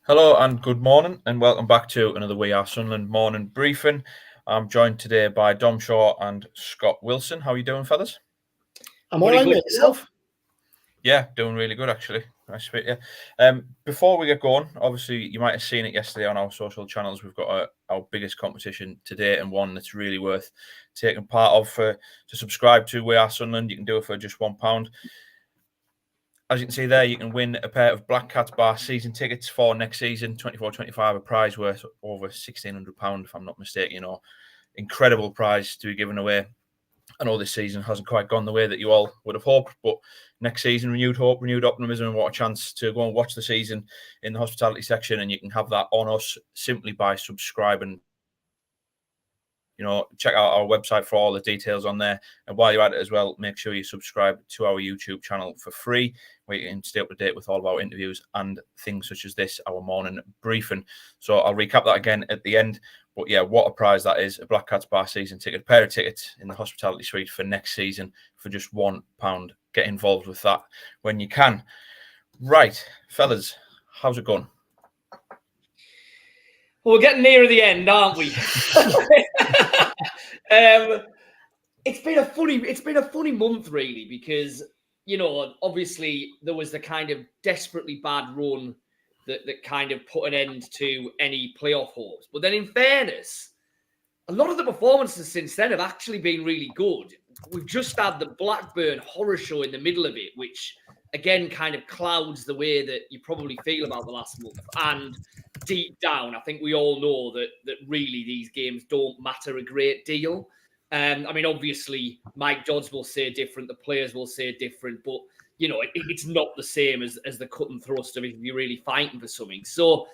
Hello and good morning, and welcome back to another We Are Sunderland morning briefing. I'm joined today by Dom Shaw and Scott Wilson. How are you doing, fellas? I'm all right, mate. Yourself? Yeah, doing really good, actually. Nice to meet you. Before we get going, obviously, you might have seen it yesterday on our social channels. We've got our biggest competition today, and one that's really worth taking part of. To subscribe to We Are Sunderland, you can do it for just £1. As you can see there, you can win a pair of Black Cats Bar season tickets for next season, 24-25, a prize worth over £1,600, if I'm not mistaken. Incredible prize to be given away. I know this season hasn't quite gone the way that you all would have hoped, but next season, renewed hope, renewed optimism, and what a chance to go and watch the season in the hospitality section. And you can have that on us simply by subscribing. Check out our website for all the details on there. And while you're at it as well, make sure you subscribe to our YouTube channel for free, where you can stay up to date with all of our interviews and things such as this, our morning briefing. So I'll recap that again at the end. But yeah, what a prize that is. A Black Cats Bar season ticket, a pair of tickets in the hospitality suite for next season for just £1. Get involved with that when you can. Right, fellas, how's it going? Well, we're getting nearer the end, aren't we? It's been a funny month, really, because obviously there was the kind of desperately bad run that kind of put an end to any playoff hopes. But then, in fairness, a lot of the performances since then have actually been really good. We've just had the Blackburn horror show in the middle of it, which again kind of clouds the way that you probably feel about the last month. And deep down, I think we all know that really these games don't matter a great deal. Obviously, Mike Dodds will say different, the players will say different, but it's not the same as the cut and thrust of if you're really fighting for something. So,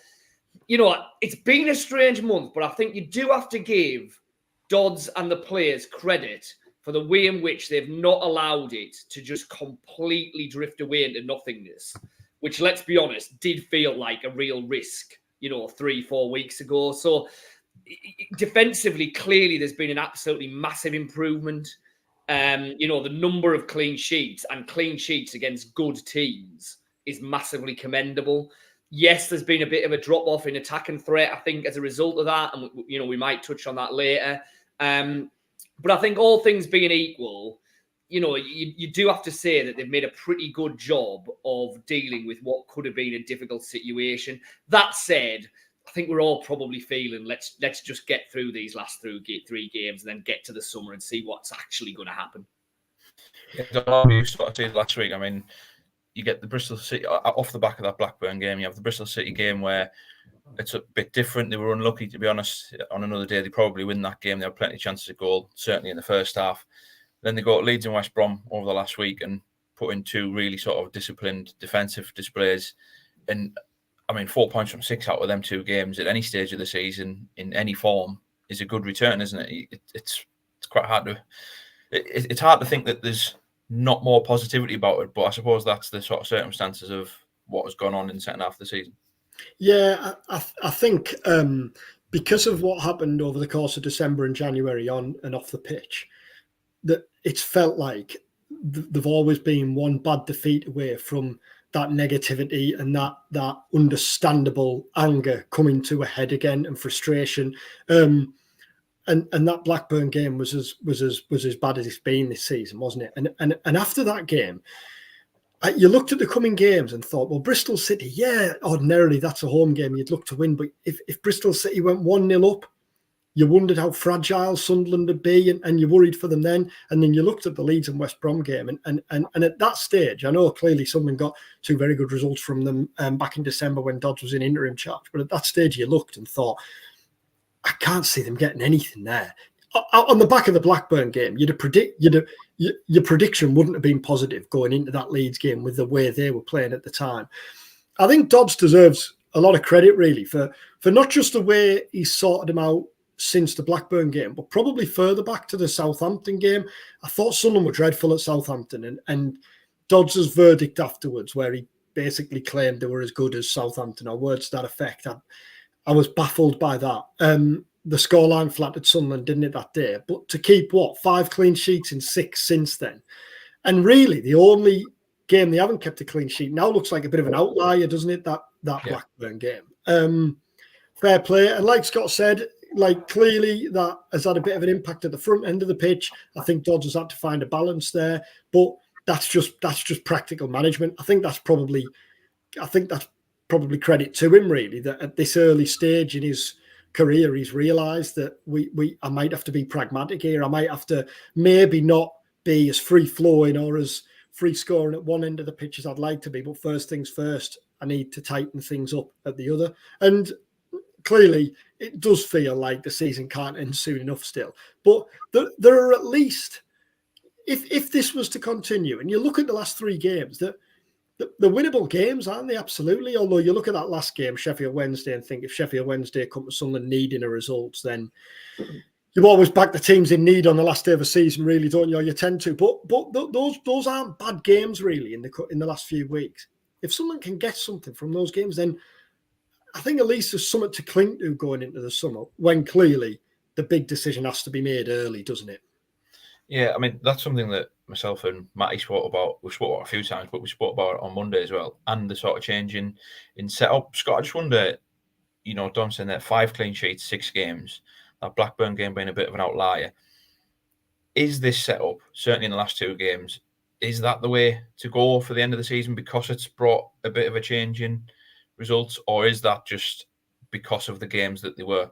it's been a strange month, but I think you do have to give Dodds and the players credit for the way in which they've not allowed it to just completely drift away into nothingness, which, let's be honest, did feel like a real risk, 3-4 weeks ago. So defensively, clearly, there's been an absolutely massive improvement. The number of clean sheets against good teams is massively commendable. Yes, there's been a bit of a drop-off in attack and threat, I think, as a result of that. And, we might touch on that later. But I think all things being equal, you do have to say that they've made a pretty good job of dealing with what could have been a difficult situation. That said, I think we're all probably feeling let's just get through these last three games and then get to the summer and see what's actually going to happen. Yeah, we sort of said last week. You get the Bristol City off the back of that Blackburn game. You have the Bristol City game where it's a bit different. They were unlucky, to be honest. On another day, they probably win that game. They had plenty of chances of goal, certainly in the first half. Then they go to Leeds and West Brom over the last week and put in two really sort of disciplined defensive displays. And 4 points from 6 out of them 2 games at any stage of the season in any form is a good return, isn't it? It's quite hard to. It's hard to think that there's not more positivity about it, but I suppose that's the sort of circumstances of what has gone on in the second half of the season. Yeah, I think because of what happened over the course of December and January on and off the pitch, that it's felt like they've always been one bad defeat away from that negativity and that understandable anger coming to a head again and frustration. And that Blackburn game was as bad as it's been this season, wasn't it? And after that game, you looked at the coming games and thought, well, Bristol City, yeah, ordinarily that's a home game you'd look to win. But if Bristol City went 1-0 up, you wondered how fragile Sunderland would be, and you worried for them then. And then you looked at the Leeds and West Brom game, and at that stage, I know clearly Sunderland got 2 very good results from them back in December when Dodds was in interim charge. But at that stage, you looked and thought, I can't see them getting anything there. On the back of the Blackburn game, your prediction wouldn't have been positive going into that Leeds game with the way they were playing at the time. I think Dodds deserves a lot of credit, really, for not just the way he sorted them out since the Blackburn game, but probably further back to the Southampton game. I thought Sunderland were dreadful at Southampton, and Dodds' verdict afterwards, where he basically claimed they were as good as Southampton, or words to that effect, I was baffled by that. The scoreline flattered Sunderland, didn't it, that day? But to keep, 5 clean sheets in 6 since then. And really, the only game they haven't kept a clean sheet now looks like a bit of an outlier, doesn't it, that Blackburn game. Fair play. And like Scott said, like clearly that has had a bit of an impact at the front end of the pitch. I think Dodds has had to find a balance there, but that's just practical management. I think that's probably credit to him, really, that at this early stage in his career, he's realised that I might have to be pragmatic here. I might have to maybe not be as free flowing or as free scoring at one end of the pitch as I'd like to be, but first things first, I need to tighten things up at the other. And clearly, it does feel like the season can't end soon enough still. But there are at least, if this was to continue, and you look at the last 3 games, that the winnable games, aren't they? Absolutely. Although you look at that last game, Sheffield Wednesday, and think if Sheffield Wednesday come to Sunderland needing a result, then you always back the teams in need on the last day of a season, really, don't you? Or you tend to. But those aren't bad games, really, in the last few weeks. If someone can get something from those games, then I think at least there's something to cling to going into the summer, when clearly the big decision has to be made early, doesn't it? Yeah, I mean, that's something that myself and Matty spoke about. We spoke about a few times, but we spoke about it on Monday as well. And the sort of change in setup. Scott, I just wonder, Don saying that 5 clean sheets, 6 games, that Blackburn game being a bit of an outlier. Is this setup, certainly in the last 2 games, is that the way to go for the end of the season because it's brought a bit of a change in results, or is that just because of the games that they were?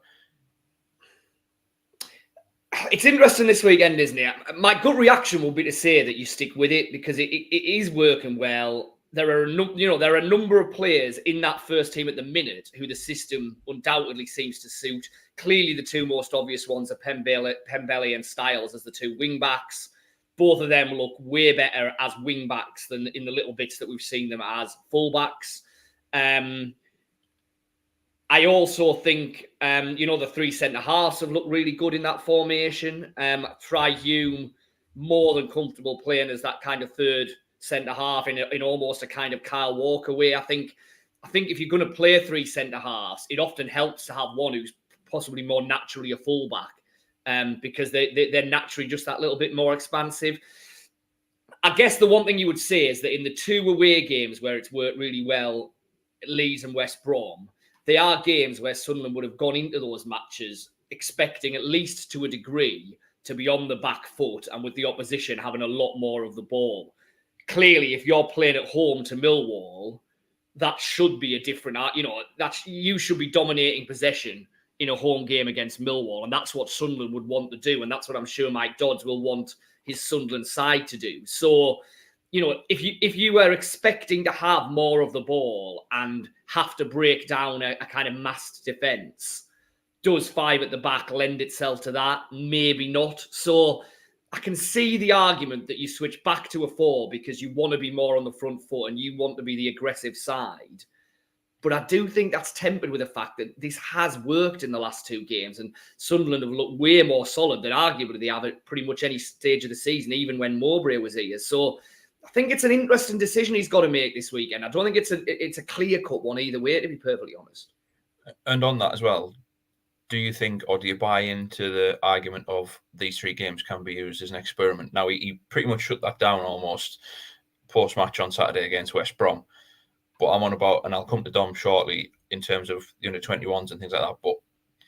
It's interesting this weekend, isn't it? My gut reaction will be to say that you stick with it because it is working well. There are a number of players in that first team at the minute who the system undoubtedly seems to suit. Clearly, the 2 most obvious ones are Pembele and Styles as the 2 wing backs. Both of them look way better as wing backs than in the little bits that we've seen them as full backs. I also think, the 3 centre-halves have looked really good in that formation. Fry Hume, more than comfortable playing as that kind of third centre-half in almost a kind of Kyle Walker way. I think if you're going to play 3 centre-halves, it often helps to have one who's possibly more naturally a full-back because they're naturally just that little bit more expansive. I guess the one thing you would say is that in the 2 away games where it's worked really well, Leeds and West Brom, they are games where Sunderland would have gone into those matches expecting, at least to a degree, to be on the back foot and with the opposition having a lot more of the ball. Clearly, if you're playing at home to Millwall, that should be a different, you should be dominating possession in a home game against Millwall. And that's what Sunderland would want to do. And that's what I'm sure Mike Dodds will want his Sunderland side to do. So, if you were expecting to have more of the ball and have to break down a kind of massed defence, does 5 at the back lend itself to that? Maybe not. So I can see the argument that you switch back to a 4 because you want to be more on the front foot and you want to be the aggressive side. But I do think that's tempered with the fact that this has worked in the last 2 games and Sunderland have looked way more solid than arguably they have at pretty much any stage of the season, even when Mowbray was here. So I think it's an interesting decision he's got to make this weekend. I don't think it's a clear-cut one either way, to be perfectly honest. And on that as well, do you think, or do you buy into the argument of these 3 games can be used as an experiment? Now, he pretty much shut that down almost post-match on Saturday against West Brom. But I'm on about, and I'll come to Dom shortly, in terms of U21s and things like that. But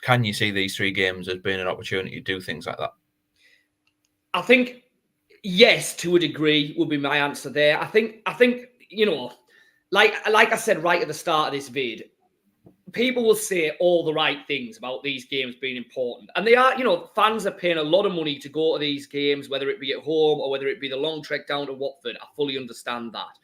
can you see these 3 games as being an opportunity to do things like that? I think yes, to a degree, would be my answer there. I think like I said right at the start of this vid, people will say all the right things about these games being important. And they are, fans are paying a lot of money to go to these games, whether it be at home or whether it be the long trek down to Watford. I fully understand that.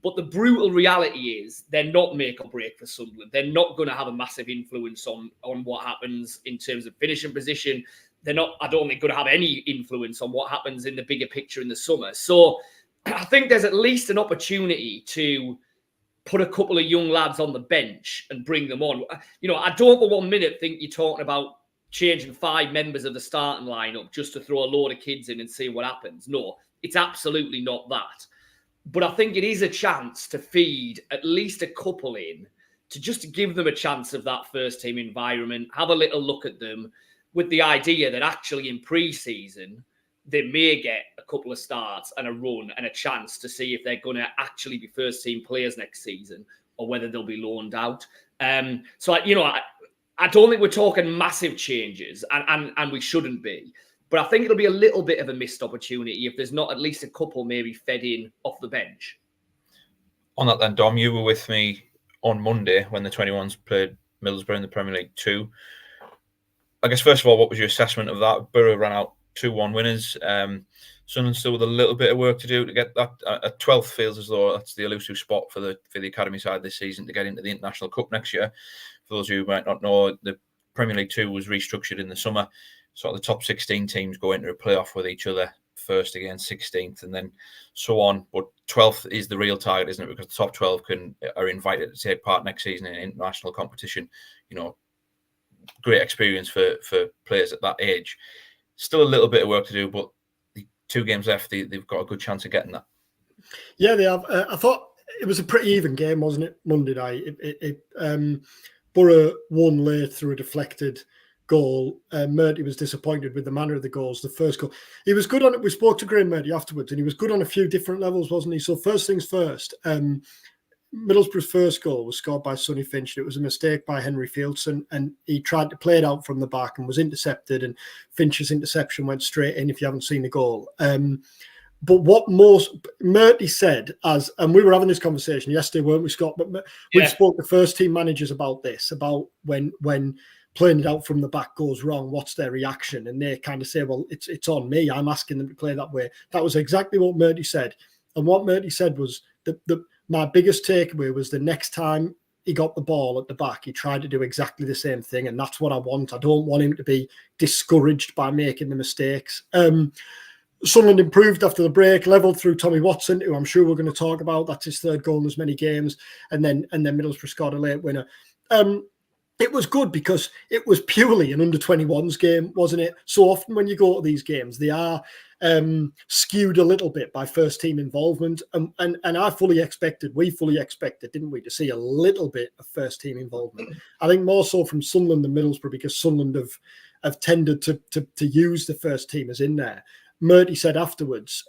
But the brutal reality is they're not make or break for Sunderland. They're not going to have a massive influence on what happens in terms of finishing position. They're not, I don't think, going to have any influence on what happens in the bigger picture in the summer. So I think there's at least an opportunity to put a couple of young lads on the bench and bring them on. I don't for 1 minute think you're talking about changing 5 members of the starting lineup just to throw a load of kids in and see what happens. No, it's absolutely not that. But I think it is a chance to feed at least a couple in to just give them a chance of that first team environment, have a little look at them, with the idea that actually in pre-season, they may get a couple of starts and a run and a chance to see if they're going to actually be first-team players next season, or whether they'll be loaned out. So I don't think we're talking massive changes, and we shouldn't be. But I think it'll be a little bit of a missed opportunity if there's not at least a couple maybe fed in off the bench. On that then, Dom, you were with me on Monday when the 21s played Middlesbrough in the Premier League 2. I guess, first of all, what was your assessment of that? Borough ran out 2-1 winners. Sunderland still with a little bit of work to do to get that. 12th feels as though that's the elusive spot for the academy side this season to get into the International Cup next year. For those of you who might not know, the Premier League 2 was restructured in the summer. Sort of the top 16 teams go into a playoff with each other, first against 16th, and then so on. But 12th is the real target, isn't it? Because the top 12 are invited to take part next season in international competition. Great experience for players at that age. Still a little bit of work to do, but the 2 games left, they've got a good chance of getting that. Yeah, they have. I thought it was a pretty even game, wasn't it? Monday night. Borough won late through a deflected goal. Murty was disappointed with the manner of the goals. The first goal, he was good on it. We spoke to Graham Murty afterwards, and he was good on a few different levels, wasn't he? So first things first, Middlesbrough's first goal was scored by Sonny Finch. It was a mistake by Henry Fieldson, and he tried to play it out from the back and was intercepted, and Finch's interception went straight in, if you haven't seen the goal. But what Murty said, and we were having this conversation yesterday, weren't we, Scott? But we spoke to first team managers about this, about when playing it out from the back goes wrong, what's their reaction? And they kind of say, well, it's on me. I'm asking them to play that way. That was exactly what Murty said. And what Murty said was my biggest takeaway was the next time he got the ball at the back, he tried to do exactly the same thing. And that's what I want. I don't want him to be discouraged by making the mistakes. Sunderland improved after the break, levelled through Tommy Watson, who I'm sure we're going to talk about. That's his 3rd goal in as many games. And then Middlesbrough scored a late winner. It was good because it was purely an under-21s game, wasn't it? So often when you go to these games, they are skewed a little bit by first-team involvement. And we fully expected, didn't we, to see a little bit of first-team involvement. I think more so from Sunderland than Middlesbrough, because Sunderland have tended to use the first-teamers in there. Murty said afterwards,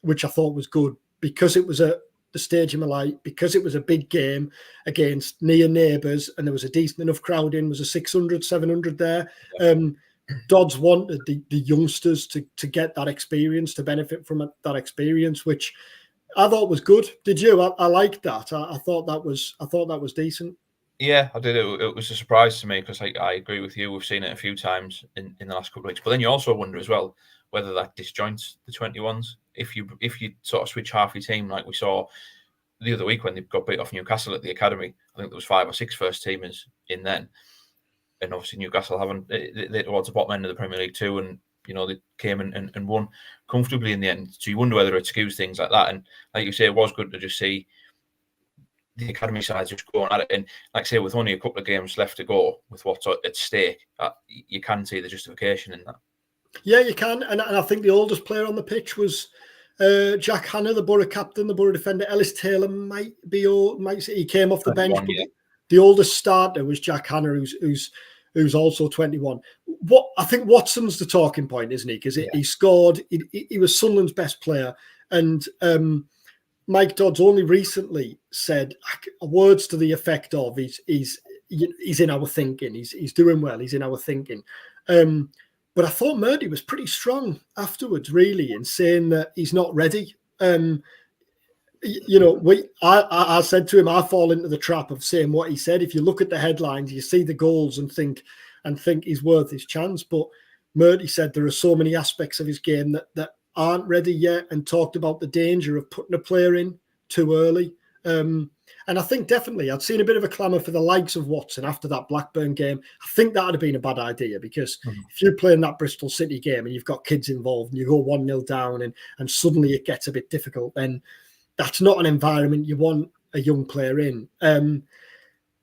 which I thought was good, because it was the Stadium of Light, because it was a big game against near neighbours and there was a decent enough crowd in, was a 600, 700 there. Dodds wanted the youngsters to get that experience, to benefit from that experience, which I thought was good. Did you? I liked that. I thought that was decent. Yeah, I did. It was a surprise to me because I agree with you. We've seen it a few times in the last couple of weeks. But then you also wonder as well whether that disjoints the 21s. If you sort of switch half your team like we saw the other week when they got beat off Newcastle at the academy, I think there was 5 or 6 first teamers in then, and obviously Newcastle haven't. They're towards the bottom end of the Premier League too, and they came and won comfortably in the end. So you wonder whether it skews things like that. And like you say, it was good to just see the academy side just going at it. And like I say, with only a couple of games left to go, with what's at stake, you can see the justification in that. Yeah, you can. And I think the oldest player on the pitch was Jack Hanna, the Borough captain, the Borough defender. Ellis Taylor might say he came off the bench. But the oldest starter was Jack Hanna, who's also 21. What I think Watson's the talking point, isn't he? Because he scored. He was Sunderland's best player, and Mike Dodds only recently said words to the effect of he's in our thinking. He's doing well. He's in our thinking. But I thought Murty was pretty strong afterwards, really, in saying that he's not ready. I said to him, I fall into the trap of saying what he said. If you look at the headlines, you see the goals and think he's worth his chance. But Murty said there are so many aspects of his game that aren't ready yet, and talked about the danger of putting a player in too early. And I think definitely I'd seen a bit of a clamour for the likes of Watson after that Blackburn game. I think that would have been a bad idea, because if you're playing that Bristol City game and you've got kids involved and you go 1-0 down and suddenly it gets a bit difficult, then that's not an environment you want a young player in.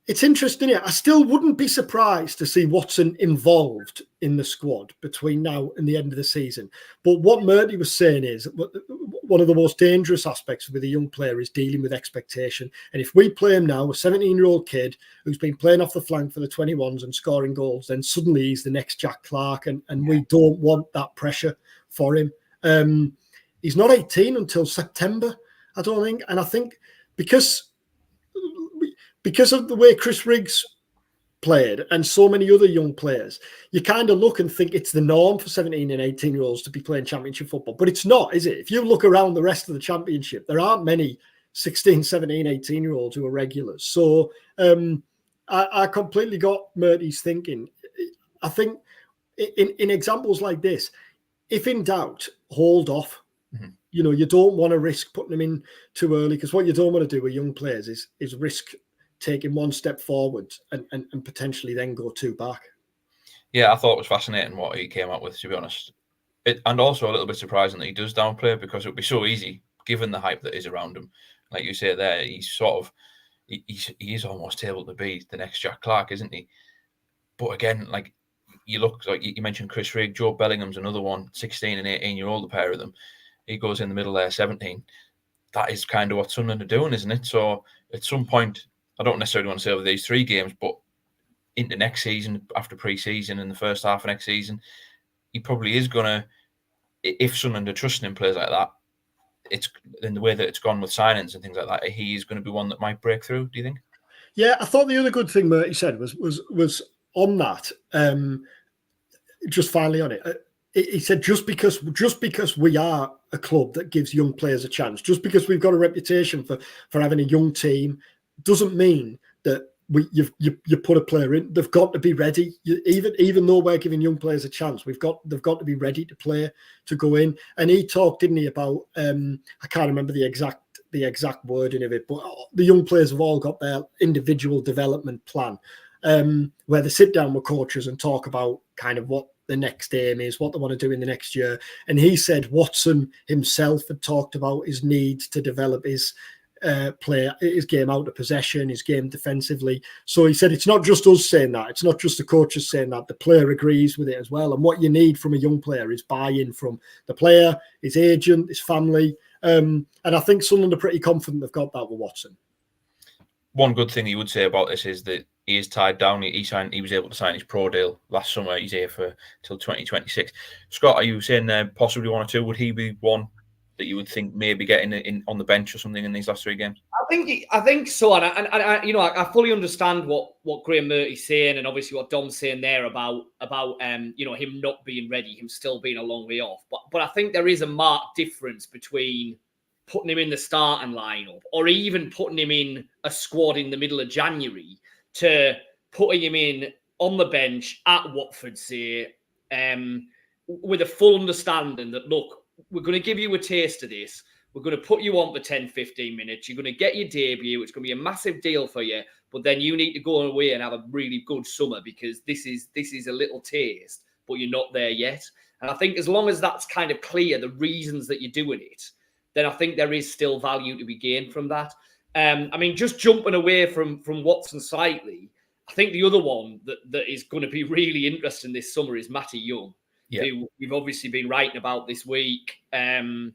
It's interesting. I still wouldn't be surprised to see Watson involved in the squad between now and the end of the season. But what Murty was saying is one of the most dangerous aspects with a young player is dealing with expectation. And if we play him now, a 17-year-old kid who's been playing off the flank for the 21s and scoring goals, then suddenly he's the next Jack Clark. And we don't want that pressure for him. He's not 18 until September, I don't think. And I think because because of the way Chris Riggs played and so many other young players, you kind of look and think it's the norm for 17 and 18-year-olds to be playing championship football. But it's not, is it? If you look around the rest of the championship, there aren't many 16, 17, 18-year-olds who are regulars. So I completely got Murty's thinking. I think in examples like this, if in doubt, hold off. Mm-hmm. You know, you don't want to risk putting them in too early, because what you don't want to do with young players is risk taking one step forward and potentially then go two back. Yeah, I thought it was fascinating what he came up with, to be honest. And also a little bit surprising that he does downplay, because it would be so easy, given the hype that is around him. Like you say there, he's sort of, he's almost able to be the next Jack Clark, isn't he? But again, like you look, like you mentioned Chris Rigg, Joe Bellingham's another one, 16 and 18-year-old, the pair of them. He goes in the middle there, 17. That is kind of what Sunderland are doing, isn't it? So at some point, I don't necessarily want to say over these 3 games, but into next season, after pre-season, in the first half of next season, he probably is going to, if Sunderland are trusting in players like that, it's in the way that it's gone with signings and things like that, he is going to be one that might break through, do you think? Yeah, I thought the other good thing Murty said was on that, just finally on it, he said just because we are a club that gives young players a chance, just because we've got a reputation for having a young team, doesn't mean that you put a player in. They've got to be ready. Even though we're giving young players a chance, they've got to be ready to play, to go in. And he talked, didn't he, about I can't remember the exact wording of it, but the young players have all got their individual development plan, where they sit down with coaches and talk about kind of what the next aim is, what they want to do in the next year. And he said Watson himself had talked about his need to develop his play, his game out of possession, his game defensively. So he said it's not just us saying that, it's not just the coaches saying that, the player agrees with it as well. And what you need from a young player is buy-in from the player, his agent, his family. And I think Sunderland are pretty confident they've got that with Watson. One good thing you would say about this is that he is tied down. He was able to sign his pro deal last summer. He's here for till 2026. Scott, are you saying possibly one or two? Would he be one that you would think maybe getting in on the bench or something in these last 3 games? I think so, and I fully understand what Graham Murty's saying, and obviously what Dom's saying there about him not being ready, him still being a long way off. But I think there is a marked difference between putting him in the starting lineup or even putting him in a squad in the middle of January to putting him in on the bench at Watford, say, with a full understanding that, look, we're going to give you a taste of this. We're going to put you on for 10, 15 minutes. You're going to get your debut. It's going to be a massive deal for you. But then you need to go away and have a really good summer, because this is a little taste, but you're not there yet. And I think as long as that's kind of clear, the reasons that you're doing it, then I think there is still value to be gained from that. I mean, just jumping away from Watson slightly, I think the other one that is going to be really interesting this summer is Matty Young, who we've obviously been writing about this week. Has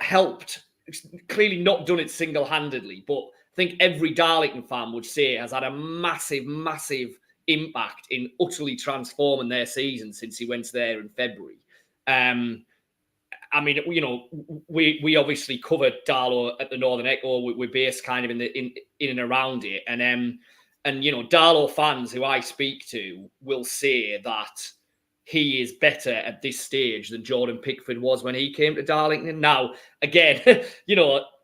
helped. Clearly not done it single-handedly, but I think every Darlington fan would say has had a massive, massive impact in utterly transforming their season since he went there in February. I mean, we obviously covered Darlow at the Northern Echo. We're based kind of in and around it, and Darlow fans who I speak to will say that he is better at this stage than Jordan Pickford was when he came to Darlington. Now, again, the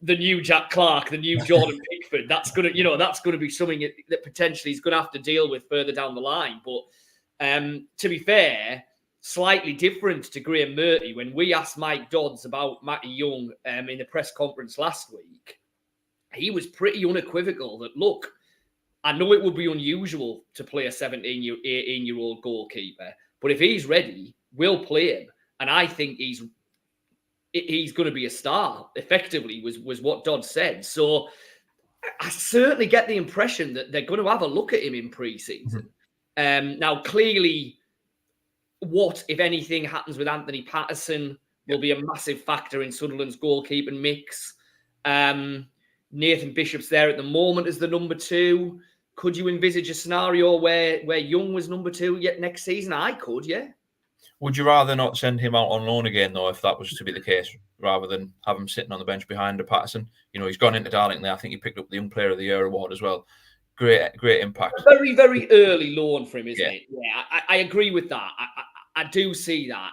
new Jack Clark, the new Jordan Pickford, that's gonna be something that potentially he's gonna have to deal with further down the line. But to be fair, slightly different to Graham Murty, when we asked Mike Dodds about Matty Young in the press conference last week, he was pretty unequivocal that, look, I know it would be unusual to play a 18-year-old goalkeeper, but if he's ready, we'll play him. And I think he's going to be a star, effectively, was what Dodds said. So I certainly get the impression that they're going to have a look at him in pre-season. Now, clearly, what, if anything, happens with Anthony Patterson will be a massive factor in Sunderland's goalkeeping mix. Nathan Bishop's there at the moment as the number 2. Could you envisage a scenario where Young was number 2 yet next season? I could, yeah. Would you rather not send him out on loan again, though, if that was to be the case, rather than have him sitting on the bench behind a Patterson? You know, he's gone into Darlington there. I think he picked up the Young Player of the Year award as well. Great impact. A very, very early loan for him, isn't it? Yeah, I agree with that. I do see that.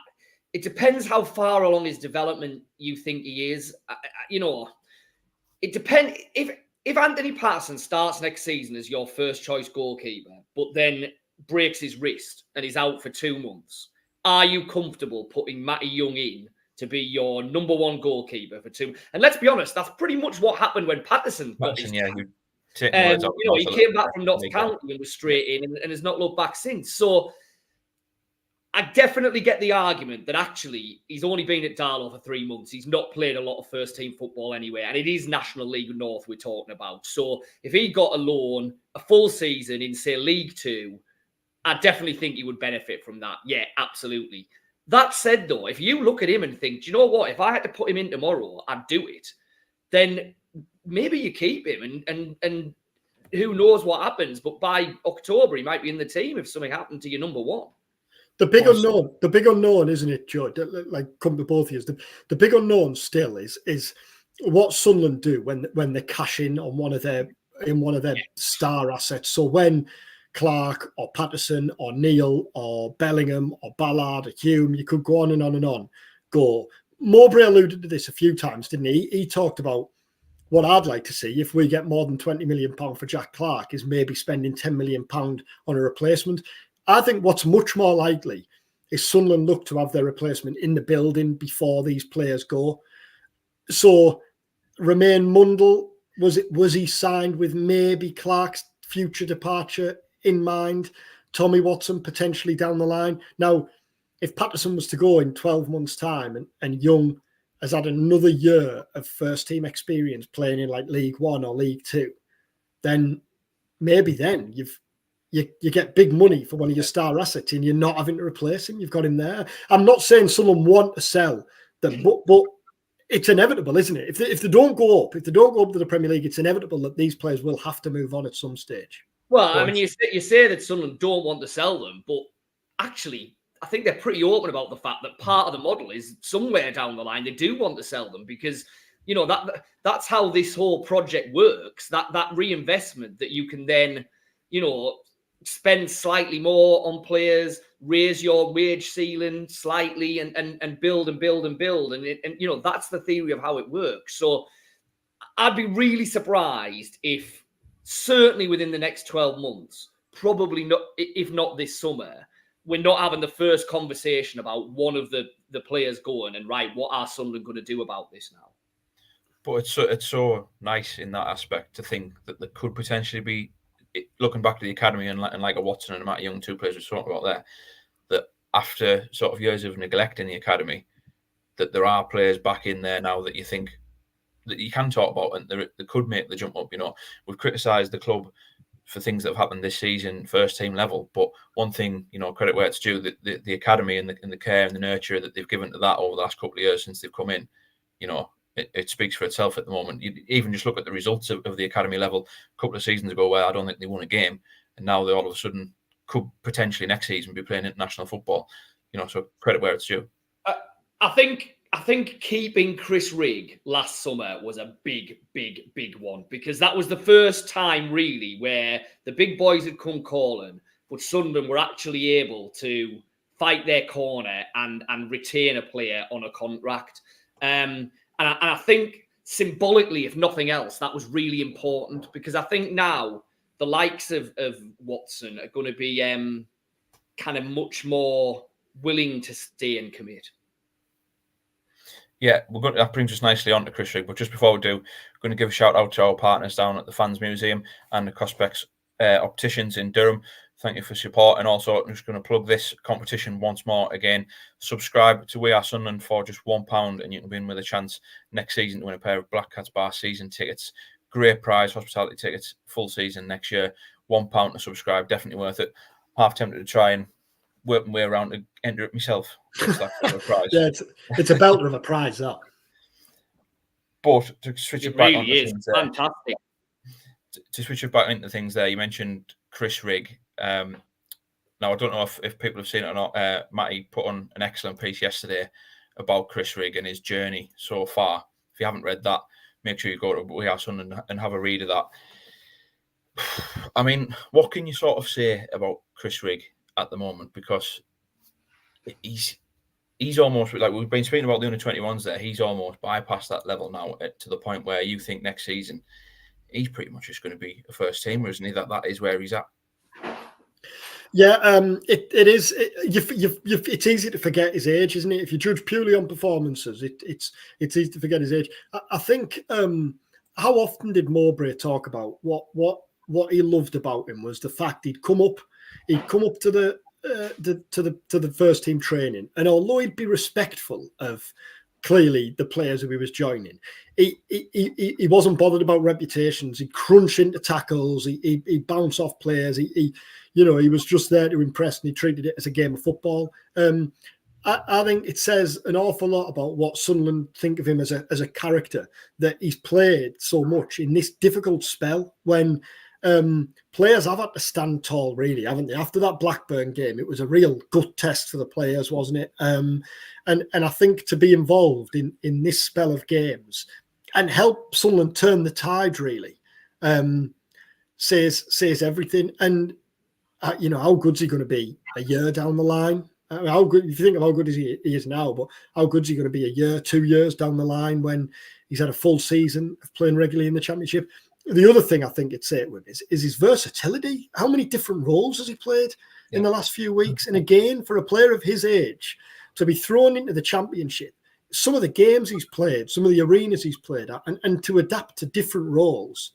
It depends how far along his development you think he is. You know, it depends. If Anthony Patterson starts next season as your first choice goalkeeper, but then breaks his wrist and he's out for 2 months, are you comfortable putting Matty Young in to be your number one goalkeeper for 2? And let's be honest, that's pretty much what happened when Patterson got his. He came back from Notts County and was straight in and has not looked back since. So I definitely get the argument that actually he's only been at Darlow for 3 months. He's not played a lot of first-team football anyway, and it is National League North we're talking about. So if he got a loan, a full season in, say, League Two, I definitely think he would benefit from that. Yeah, absolutely. That said, though, if you look at him and think, do you know what? If I had to put him in tomorrow, I'd do it. Then maybe you keep him and who knows what happens. But by October, he might be in the team if something happened to your number one. The big unknown, isn't it, Joe? Like, come to both of you. The big unknown still is what Sunderland do when they cash in on one of their star assets. So when Clark or Patterson or Neil or Bellingham or Ballard or Hume, you could go on and on and on. Mowbray alluded to this a few times, didn't he? He talked about what I'd like to see if we get more than £20 million for Jack Clark is maybe spending £10 million on a replacement. I think what's much more likely is Sunderland look to have their replacement in the building before these players go. So Romain Mundle, was he signed with maybe Clark's future departure in mind? Tommy Watson potentially down the line. Now, if Patterson was to go in 12 months' time and Young has had another year of first team experience playing in like League One or League Two, then maybe then you get big money for one of your star assets and you're not having to replace him. You've got him there. I'm not saying someone want to sell them, but it's inevitable, isn't it? If they don't go up, to the Premier League, it's inevitable that these players will have to move on at some stage. Well, I mean, you say that Sunderland don't want to sell them, but actually, I think they're pretty open about the fact that part of the model is somewhere down the line they do want to sell them because, you know, that's how this whole project works. That reinvestment that you can then, you know, spend slightly more on players, raise your wage ceiling slightly, and build and build and build, and you know that's the theory of how it works. So I'd be really surprised if, certainly within the next 12 months, probably not, if not this summer, we're not having the first conversation about one of the players going and right, what are Sunderland going to do about this now? But it's so nice in that aspect to think that there could potentially be, looking back to the academy and like a Watson and a Matt Young, 2 players we talked about there, that after sort of years of neglect in the academy, that there are players back in there now that you think that you can talk about and they could make the jump up. You know, we've criticised the club for things that have happened this season, first team level, but one thing, you know, credit where it's due, the academy and the care and the nurture that they've given to that over the last couple of years since they've come in, you know, it speaks for itself at the moment. You even just look at the results of the academy level a couple of seasons ago where I don't think they won a game, and now they all of a sudden could potentially next season be playing international football. You know, so credit where it's due. I think keeping Chris Rigg last summer was a big one, because that was the first time really where the big boys had come calling, but Sunderland were actually able to fight their corner and retain a player on a contract. And I think symbolically, if nothing else, that was really important, because I think now the likes of Watson are going to be kind of much more willing to stay and commit. Yeah, that brings us nicely on to Chris Rigg. But just before we do, we're going to give a shout out to our partners down at the Fans Museum and the Prospects Opticians in Durham. Thank you for support. And also, I'm just going to plug this competition once more again. Subscribe to We Are Sunderland for just £1 and you can be in with a chance next season to win a pair of Black Cats Bar season tickets. Great prize, hospitality tickets, full season next year. £1 to subscribe, definitely worth it. Half tempted to try and work my way around to enter it myself. Prize. Yeah, it's a belter of a prize, that. But to switch it back really onto is things fantastic. To switch it back into things there, you mentioned Chris Rigg. Now, I don't know if people have seen it or not. Matty put on an excellent piece yesterday about Chris Rigg and his journey so far. If you haven't read that, make sure you go to We Are Sunderland and have a read of that. I mean, what can you sort of say about Chris Rigg at the moment? Because he's almost, like we've been speaking about the U21s there, he's almost bypassed that level now to the point where you think next season he's pretty much just going to be a first teamer, isn't he? That is where he's at. Yeah, it is. It's easy to forget his age, isn't it? If you judge purely on performances, it's easy to forget his age. I think. How often did Mowbray talk about what he loved about him was the fact he'd come up to the first team training, and although he'd be respectful of clearly the players who he was joining, he wasn't bothered about reputations. He'd crunch into tackles. He'd bounce off players. He was just there to impress, and he treated it as a game of football. I think it says an awful lot about what Sunderland think of him as a character, that he's played so much in this difficult spell when players have had to stand tall, really, haven't they? After that Blackburn game, it was a real gut test for the players, wasn't it? And I think to be involved in this spell of games and help Sunderland turn the tide, really, says everything. And how good's he going to be a year down the line? I mean, how good, if you think of how good he is now, but how good's he going to be a year, 2 years down the line when he's had a full season of playing regularly in the Championship? The other thing I think it'd say with is his versatility. How many different roles has he played in the last few weeks? And again, for a player of his age to be thrown into the Championship, some of the games he's played, some of the arenas he's played at, and to adapt to different roles,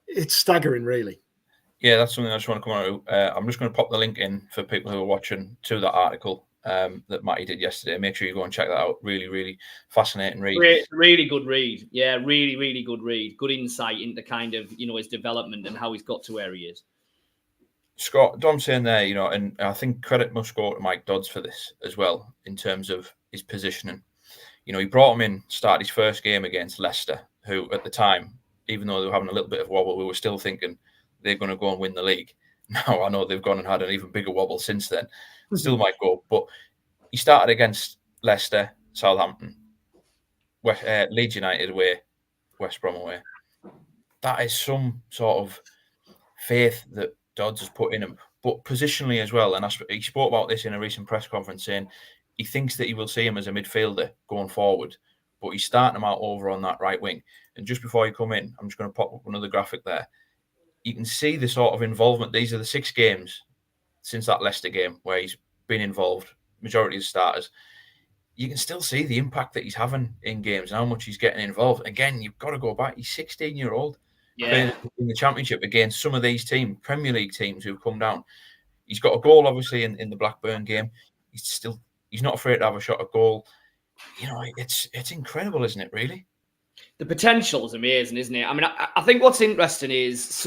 it's staggering, really. Yeah, that's something I just want to come on to. I'm just going to pop the link in for people who are watching to that article that Matty did yesterday. Make sure you go and check that out. Really, really fascinating read. Really good read. Yeah, really, really good read. Good insight into kind of, his development and how he's got to where he is. Scott, Dom's saying there, and I think credit must go to Mike Dodds for this as well, in terms of his positioning. He brought him in, started his first game against Leicester, who at the time, even though they were having a little bit of wobble, we were still thinking they're going to go and win the league. Now I know they've gone and had an even bigger wobble since then. Still might go, but he started against Leicester, Southampton, Leeds United away, West Brom away. That is some sort of faith that Dodds has put in him, but positionally as well. And he spoke about this in a recent press conference, saying he thinks that he will see him as a midfielder going forward, but he's starting him out over on that right wing. And just before you come in, I'm just going to pop up another graphic there. You can see the sort of involvement. These are the 6 games since that Leicester game where he's been involved, majority of the starters. You can still see the impact that he's having in games and how much he's getting involved. Again, you've got to go back. He's 16-year-old. Yeah. In the Championship against some of these teams, Premier League teams who've come down. He's got a goal, obviously, in the Blackburn game. He's not afraid to have a shot at goal. It's incredible, isn't it, really? The potential is amazing, isn't it? I mean, I think what's interesting is,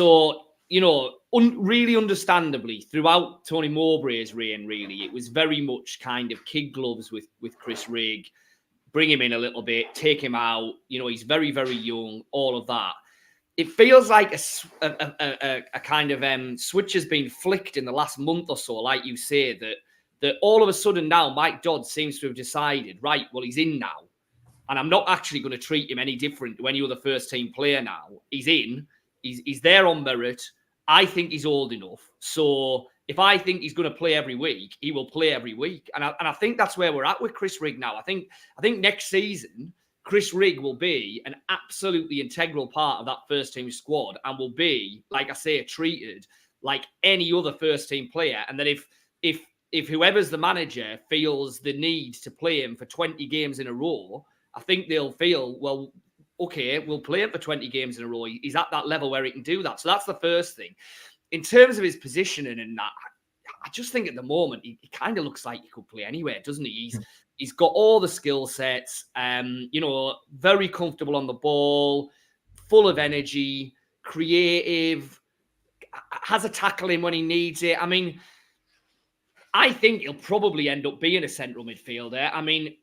really understandably, throughout Tony Mowbray's reign, really, it was very much kind of kid gloves with Chris Rigg, bring him in a little bit, take him out. He's very, very young, all of that. It feels like a kind of switch has been flicked in the last month or so, like you say, that all of a sudden now Mike Dodds seems to have decided, right, well, he's in now. And I'm not actually going to treat him any different to any other first-team player now. He's in. He's there on merit. I think he's old enough. So if I think he's going to play every week, he will play every week. And I think that's where we're at with Chris Rigg now. I think next season, Chris Rigg will be an absolutely integral part of that first-team squad and will be, like I say, treated like any other first-team player. And then if whoever's the manager feels the need to play him for 20 games in a row, I think they'll feel, well, okay, we'll play him for 20 games in a row. He's at that level where he can do that. So that's the first thing. In terms of his positioning and that, I just think at the moment, he kind of looks like he could play anywhere, doesn't he? He's got all the skill sets, very comfortable on the ball, full of energy, creative, has a tackle in when he needs it. I mean, I think he'll probably end up being a central midfielder. I mean,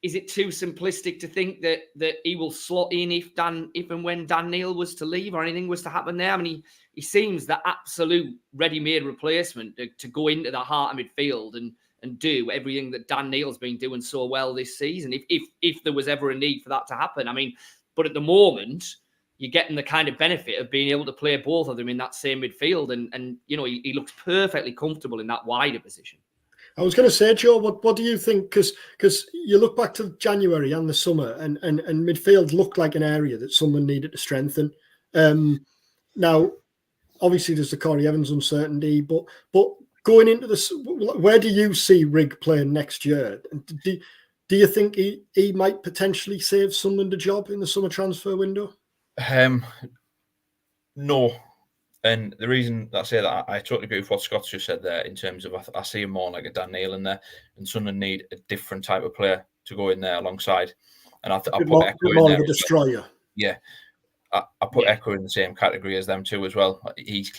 is it too simplistic to think that he will slot in if and when Dan Neil was to leave or anything was to happen there? I mean, he seems the absolute ready-made replacement to go into the heart of midfield and do everything that Dan Neil's been doing so well this season. If there was ever a need for that to happen, I mean, but at the moment, you're getting the kind of benefit of being able to play both of them in that same midfield, and he looks perfectly comfortable in that wider position. I was going to say, Joe, what do you think? Because you look back to January and the summer, and midfield looked like an area that someone needed to strengthen. Now, obviously, there's the Corey Evans uncertainty, but going into this, where do you see Rigg playing next year? Do you think he might potentially save Sunderland a job in the summer transfer window? No. And the reason I say that, I totally agree with what Scott's just said there in terms of I see him more like a Dan Neil in there, and Sunderland need a different type of player to go in there alongside. And I put Echo in there. A destroyer. Well. Yeah. I put Echo in the same category as them too as well. He's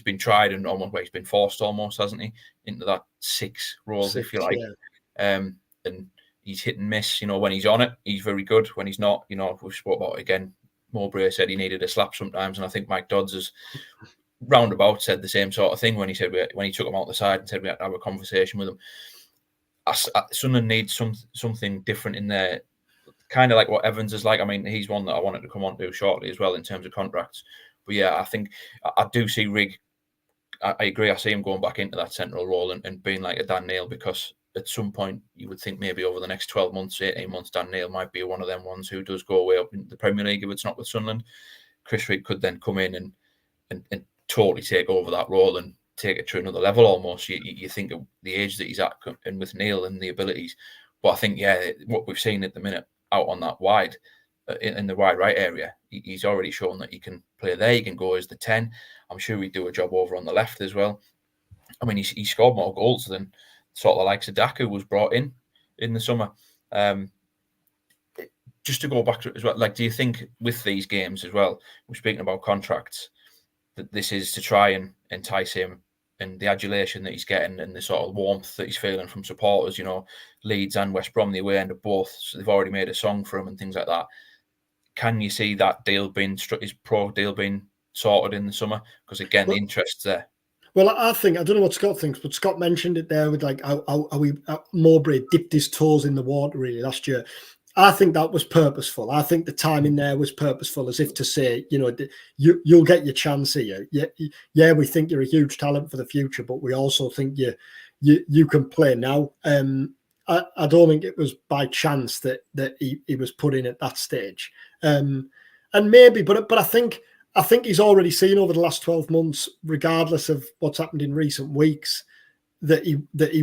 been tried and almost he's been forced almost, hasn't he, into that 6 role, if you like. Yeah. And he's hit and miss. When he's on it, he's very good. When he's not, we've spoke about it again. Mowbray said he needed a slap sometimes, and I think Mike Dodds has roundabout said the same sort of thing when he took him out the side and said we had to have a conversation with him. Sunderland needs something different in there, kind of like what Evans is like. I mean, he's one that I wanted to come on to shortly as well in terms of contracts. But yeah, I think I do see Rigg. I agree. I see him going back into that central role and being like a Dan Neil, because at some point you would think maybe over the next 12 months, 18 months, Dan Neil might be one of them ones who does go way up in the Premier League if it's not with Sunderland. Chris Rigg could then come in and totally take over that role and take it to another level almost. You think of the age that he's at and with Neil and the abilities. But I think, what we've seen at the minute out on that wide, in the wide right area, he's already shown that he can play there. He can go as the 10. I'm sure he'd do a job over on the left as well. I mean, he scored more goals than sort of like Sadaka, who was brought in the summer. Just to go back to it as well, do you think with these games as well, we're speaking about contracts, that this is to try and entice him, and the adulation that he's getting and the sort of warmth that he's feeling from supporters, Leeds and West Brom, the away end of both, so they've already made a song for him and things like that. Can you see that deal his pro deal being sorted in the summer? Because again, the interest's there. Well, I don't know what Scott thinks, but Scott mentioned it there with how Mowbray dipped his toes in the water really last year. I think that was purposeful. I think the timing there was purposeful, as if to say, you'll get your chance here. Yeah, we think you're a huge talent for the future, but we also think you can play now. I don't think it was by chance that he was put in at that stage. And maybe, but I think he's already seen over the last 12 months, regardless of what's happened in recent weeks, that he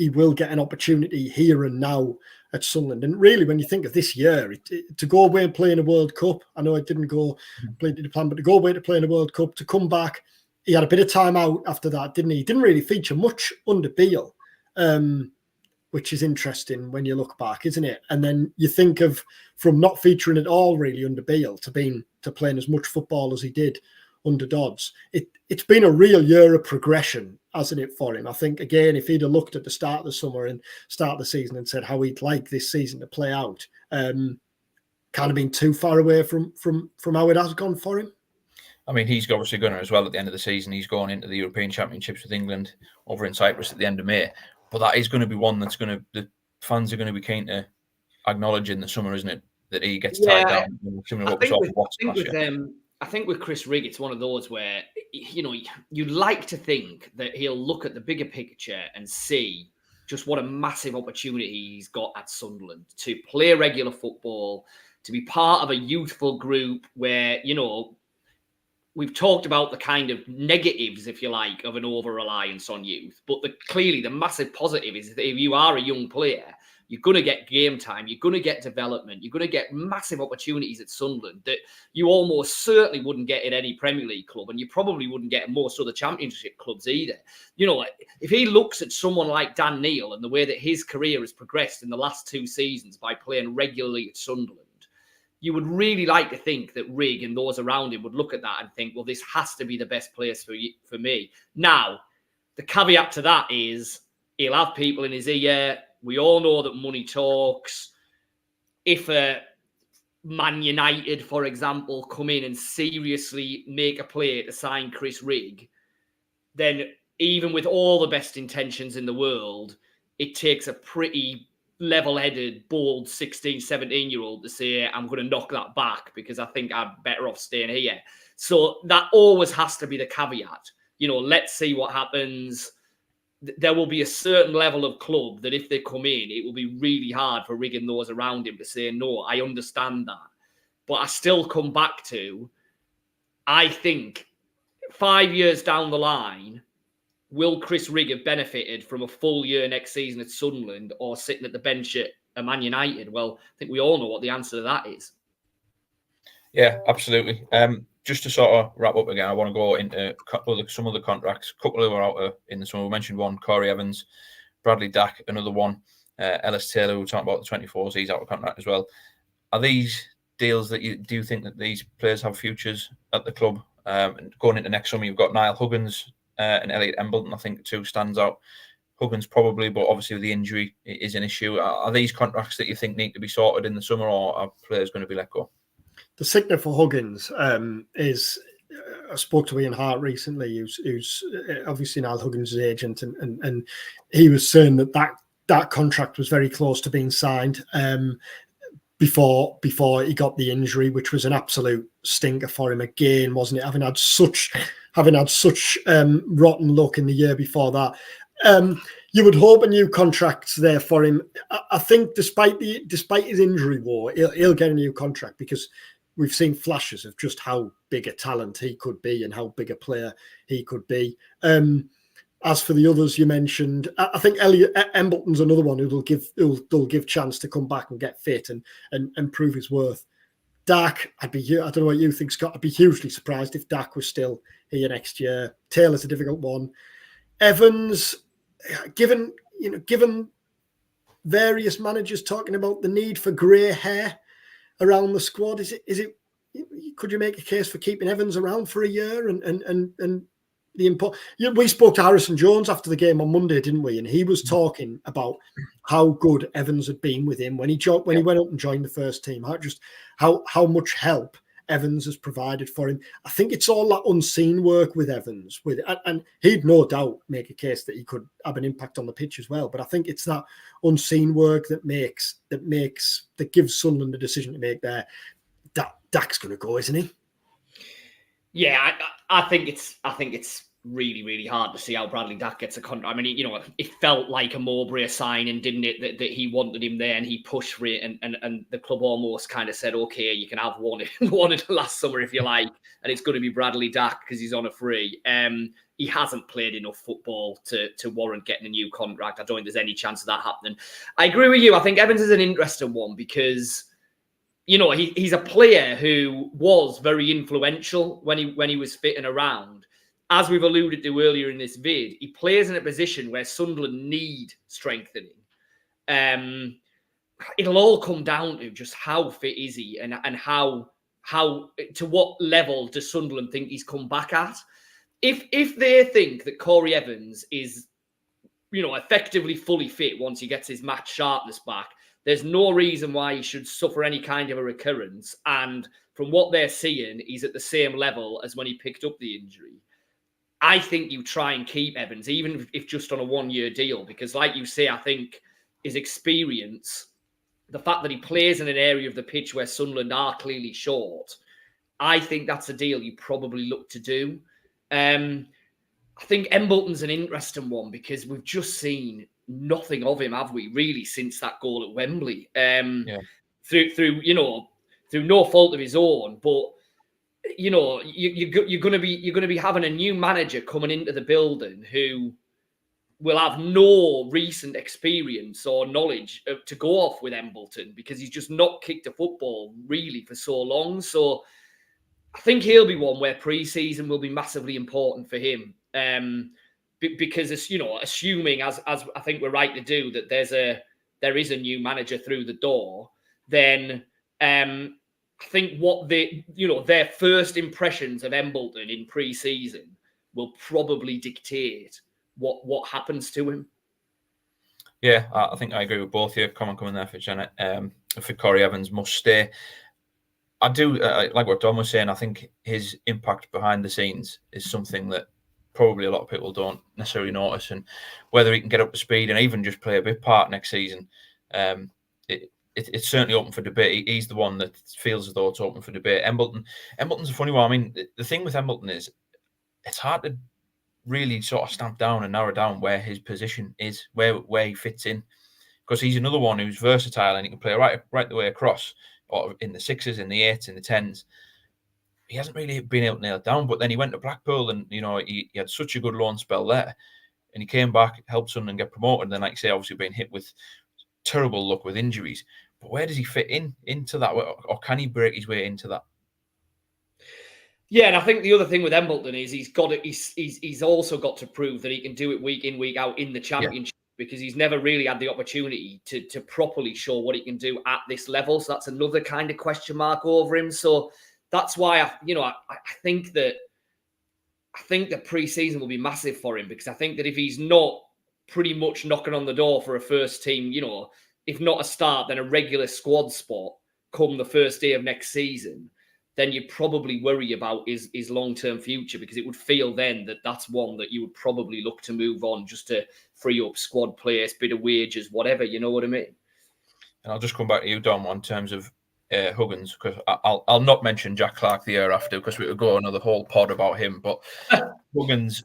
will get an opportunity here and now at Sunderland. And really, when you think of this year, to go away and play in a World Cup, I know it didn't go completely to plan, but to go away to play in a World Cup, to come back, he had a bit of time out after that, didn't he? He didn't really feature much under Beale, which is interesting when you look back, isn't it? And then you think of from not featuring at all really under Beale to playing as much football as he did under Dodds. It's been a real year of progression, hasn't it, for him? I think, again, if he'd have looked at the start of the summer and start of the season and said how he'd like this season to play out, can't have been too far away from how it has gone for him. I mean, he's obviously going to as well at the end of the season. He's going into the European Championships with England over in Cyprus at the end of May. But that is going to be one the fans are going to be keen to acknowledge in the summer, isn't it? That he gets tied down. I think with Chris Rigg, it's one of those where, you'd like to think that he'll look at the bigger picture and see just what a massive opportunity he's got at Sunderland to play regular football, to be part of a youthful group where, we've talked about the kind of negatives, if you like, of an over-reliance on youth. But clearly the massive positive is that if you are a young player, you're going to get game time, you're going to get development, you're going to get massive opportunities at Sunderland that you almost certainly wouldn't get at any Premier League club, and you probably wouldn't get at most other Championship clubs either. If he looks at someone like Dan Neil and the way that his career has progressed in the last 2 seasons by playing regularly at Sunderland, you would really like to think that Rigg and those around him would look at that and think, well, this has to be the best place for me. Now, the caveat to that is he'll have people in his ear we all know that money talks. If a Man United, for example, come in and seriously make a play to sign Chris Rigg, then even with all the best intentions in the world, it takes a pretty level-headed, bold 16, 17-year-old to say, I'm going to knock that back because I think I'm better off staying here. So that always has to be the caveat. Let's see what happens. There will be a certain level of club that if they come in, it will be really hard for Rigg and those around him to say, no, I understand that. But I still come back to, I think 5 years down the line, will Chris Rigg have benefited from a full year next season at Sunderland or sitting at the bench at Man United? Well, I think we all know what the answer to that is. Yeah, absolutely. Just to sort of wrap up again, I want to go into some of the contracts. A couple who are out in the summer. We mentioned one, Corey Evans, Bradley Dack, another one, Ellis Taylor, who we're talking about the 24s, he's out of contract as well. Are these deals that do you think that these players have futures at the club? Going into next summer, you've got Niall Huggins and Elliot Embleton, I think, two stands out. Huggins probably, but obviously the injury is an issue. Are these contracts that you think need to be sorted in the summer, or are players going to be let go? The signal for Huggins is, I spoke to Ian Hart recently, who's obviously Niall Huggins' agent, and he was saying that contract was very close to being signed before he got the injury, which was an absolute stinker for him again, wasn't it? Having had such rotten luck in the year before that. You would hope a new contract's there for him. I think despite his injury war, he'll get a new contract because we've seen flashes of just how big a talent he could be and how big a player he could be. As for the others you mentioned, I think Elliot Embleton's another one who'll give chance to come back and get fit and prove his worth. Dack, I don't know what you think, Scott. I'd be hugely surprised if Dack was still here next year. Taylor's a difficult one. Evans, given various managers talking about the need for grey hair around the squad, could you make a case for keeping Evans around for a year and the import? We spoke to Harrison Jones after the game on Monday, didn't we? And he was talking about how good Evans had been with him when he went up and joined the first team. How much help Evans has provided for him. I think it's all that unseen work with Evans, and he'd no doubt make a case that he could have an impact on the pitch as well. But I think it's that unseen work that gives Sunderland the decision to make there. Dack's going to go, isn't he? Yeah, I think it's really, really hard to see how Bradley Dack gets a contract. I mean, it felt like a Mowbray signing, didn't it? That he wanted him there and he pushed for it, and the club almost kind of said, okay, you can have one in last summer if you like, and it's going to be Bradley Dack because he's on a free. He hasn't played enough football to warrant getting a new contract. I don't think there's any chance of that happening. I agree with you. I think Evans is an interesting one because he's a player who was very influential when he was fitting around. As we've alluded to earlier in this vid, he plays in a position where Sunderland need strengthening. It'll all come down to just how fit is he and how to what level does Sunderland think he's come back at. If they think that Corey Evans is, effectively fully fit once he gets his match sharpness back, there's no reason why he should suffer any kind of a recurrence. And from what they're seeing, he's at the same level as when he picked up the injury. I think you try and keep Evans, even if just on a one-year deal, because like you say, I think his experience, the fact that he plays in an area of the pitch where Sunderland are clearly short, I think that's a deal you probably look to do. I think Embleton's an interesting one because we've just seen nothing of him, have we, really, since that goal at Wembley? Through no fault of his own, but you're going to be having a new manager coming into the building who will have no recent experience or knowledge to go off with Embleton because he's just not kicked a football really for so long. So I think he'll be one where pre-season will be massively important for him. Because assuming as I think we're right to do that there is a new manager through the door, then I think what their first impressions of Embleton in pre-season will probably dictate what happens to him. Yeah, I think I agree with both of you. Comment coming there for Janet. For Corey Evans must stay. I do like what Dom was saying. I think his impact behind the scenes is something that probably a lot of people don't necessarily notice, and whether he can get up to speed and even just play a bit part next season, it's certainly open for debate. He's the one that feels as though it's open for debate. Embleton's a funny one. I mean, the thing with Embleton is it's hard to really sort of stamp down and narrow down where his position is, where he fits in, because he's another one who's versatile and he can play right the way across, or in the 6s, in the 8s, in the 10s. He hasn't really been able to nail it down. But then he went to Blackpool, and he had such a good loan spell there, and he came back, helped Sunderland get promoted. And then, like I say, obviously being hit with terrible luck with injuries. But where does he fit into that, or can he break his way into that? Yeah, and I think the other thing with Embleton is he's also got to prove that he can do it week in, week out in the Championship, because he's never really had the opportunity to properly show what he can do at this level. So that's another kind of question mark over him. So that's why I think that the pre-season will be massive for him, because I think that if he's not pretty much knocking on the door for a first team, if not a start, then a regular squad spot come the first day of next season, then you probably worry about his long-term future, because it would feel then that that's one that you would probably look to move on just to free up squad players, bit of wages, whatever, you know what I mean? And I'll just come back to you, Dom, in terms of Huggins, because I'll not mention Jack Clark the year after, because we would go another whole pod about him. But Huggins,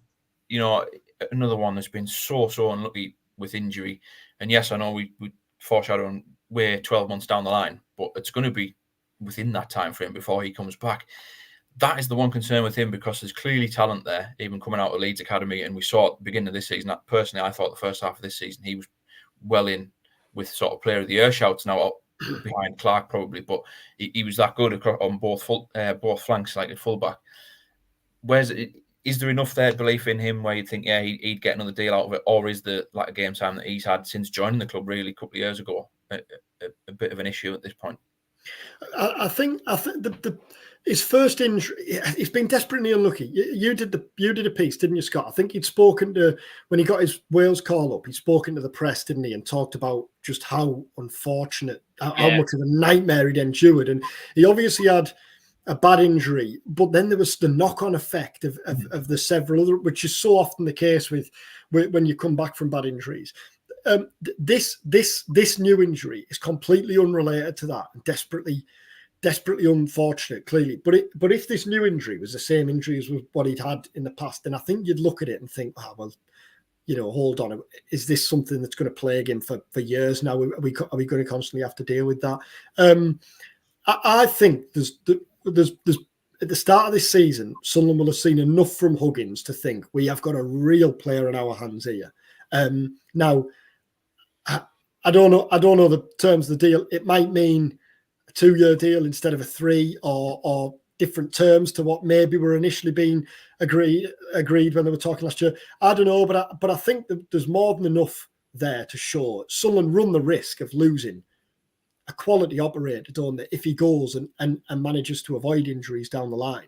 another one that's been so unlucky with injury. And yes, I know we foreshadowing we're 12 months down the line, but it's going to be within that time frame before he comes back. That is the one concern with him, because there's clearly talent there, even coming out of Leeds Academy. And we saw at the beginning of this season that personally, I thought the first half of this season he was well in with sort of player of the year shouts, now behind Clark probably, but he was that good on both flanks, like at fullback. Is there enough there belief in him where you think, yeah, he'd get another deal out of it, or is the lack of game time that he's had since joining the club really a couple of years ago a bit of an issue at this point? I think his first injury, he's been desperately unlucky. You did a piece, didn't you, Scott? I think he'd spoken to, when he got his Wales call up, he'd spoken to the press, didn't he, and talked about just how unfortunate, how much of a nightmare he'd endured. And he obviously had a bad injury, but then there was the knock-on effect of the several other, which is so often the case with when you come back from bad injuries. This new injury is completely unrelated to that, and desperately unfortunate, clearly. But if this new injury was the same injury as what he'd had in the past, then I think you'd look at it and think, well, hold on, is this something that's going to plague him for years now? Are we going to constantly have to deal with that? I think there's at the start of this season, Sunderland will have seen enough from Huggins to think we have got a real player in our hands here. Now, I don't know the terms of the deal. It might mean a 2-year deal instead of a 3, or different terms to what maybe were initially being agreed when they were talking last year. I don't know, but I think that there's more than enough there to show Sunderland run the risk of losing a quality operator, don't they, if he goes and manages to avoid injuries down the line.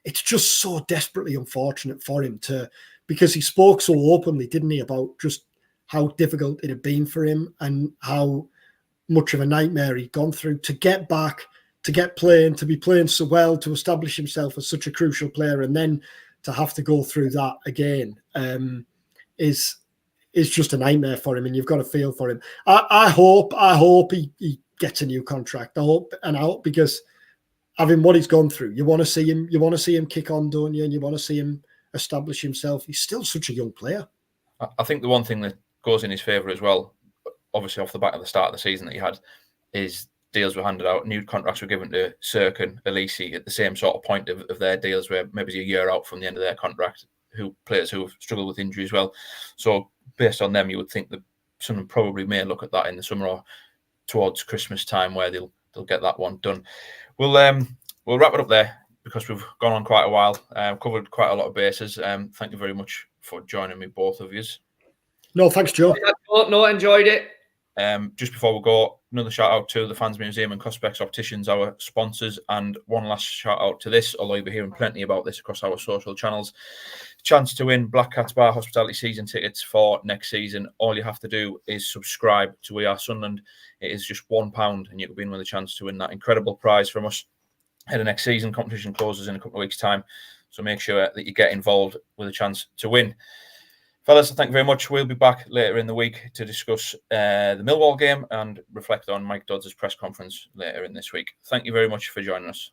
It's just so desperately unfortunate for him because he spoke so openly, didn't he, about just how difficult it had been for him and how much of a nightmare he'd gone through to get back, to get playing, to be playing so well, to establish himself as such a crucial player, and then to have to go through that again is just a nightmare for him, and you've got to feel for him. I hope he gets a new contract. I hope because having what he's gone through, you want to see him kick on, don't you? And you want to see him establish himself. He's still such a young player. I think the one thing that goes in his favour as well, obviously off the back of the start of the season that he had, is deals were handed out, new contracts were given to Cirque and Elise at the same sort of point of their deals, where maybe a year out from the end of their contract, players who have struggled with injury as well. So based on them, you would think that someone probably may look at that in the summer or towards Christmas time, where they'll get that one done. We'll wrap it up there because we've gone on quite a while, covered quite a lot of bases. Thank you very much for joining me, both of you. No, thanks, Joe. No, enjoyed it. Just before we go, another shout out to the Fans Museum and Cospex Opticians, our sponsors, and one last shout out to this, although you'll be hearing plenty about this across our social channels. Chance to win Black Cats Bar hospitality season tickets for next season. All you have to do is subscribe to We Are Sunderland. It is just £1 and you can be in with a chance to win that incredible prize from us. Ahead of next season, competition closes in a couple of weeks' time, so make sure that you get involved with a chance to win. Fellas, thank you very much. We'll be back later in the week to discuss the Millwall game and reflect on Mike Dodds' press conference later in this week. Thank you very much for joining us.